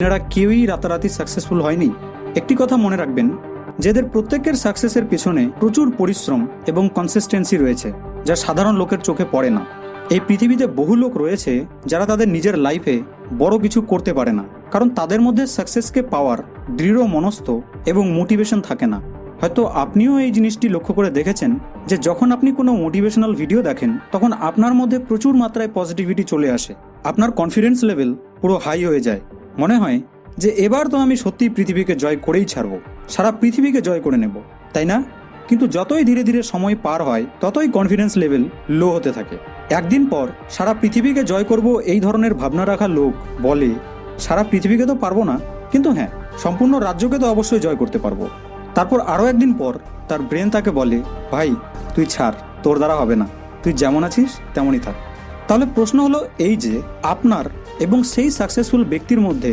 এনারা কেউই রাতারাতি সাকসেসফুল হয়নি। একটি কথা মনে রাখবেন, যাদের প্রত্যেকের সাকসেসের পেছনে প্রচুর পরিশ্রম এবং কনসিস্টেন্সি রয়েছে, যা সাধারণ লোকের চোখে পড়ে না। এই পৃথিবীতে বহু লোক রয়েছে যারা তাদের নিজের লাইফে বড় কিছু করতে পারে না, কারণ তাদের মধ্যে সাকসেসকে পাওয়ার দৃঢ় মনস্থ এবং মোটিভেশন থাকে না। হয়তো আপনিও এই জিনিসটি লক্ষ্য করে দেখেছেন যে যখন আপনি কোনো মোটিভেশনাল ভিডিও দেখেন, তখন আপনার মধ্যে প্রচুর মাত্রায় পজিটিভিটি চলে আসে, আপনার কনফিডেন্স লেভেল পুরো হাই হয়ে যায়। মনে হয় যে এবার তো আমি সত্যিই পৃথিবীকে জয় করেই ছাড়বো, সারা পৃথিবীকে জয় করে নেব, তাই না? কিন্তু যতই ধীরে ধীরে সময় পার হয়, ততই কনফিডেন্স লেভেল লো হতে থাকে। একদিন পর সারা পৃথিবীকে জয় করব এই ধরনের ভাবনা রাখা লোক বলে, সারা পৃথিবীকে তো পারবো না, কিন্তু হ্যাঁ, সম্পূর্ণ রাজ্যকে তো অবশ্যই জয় করতে পারবো। তারপর আরও একদিন পর তার ব্রেন তাকে বলে, ভাই তুই ছাড়, তোর দ্বারা হবে না, তুই যেমন আছিস তেমনই থাক। তাহলে প্রশ্ন হলো এই যে আপনার এবং সেই সাকসেসফুল ব্যক্তির মধ্যে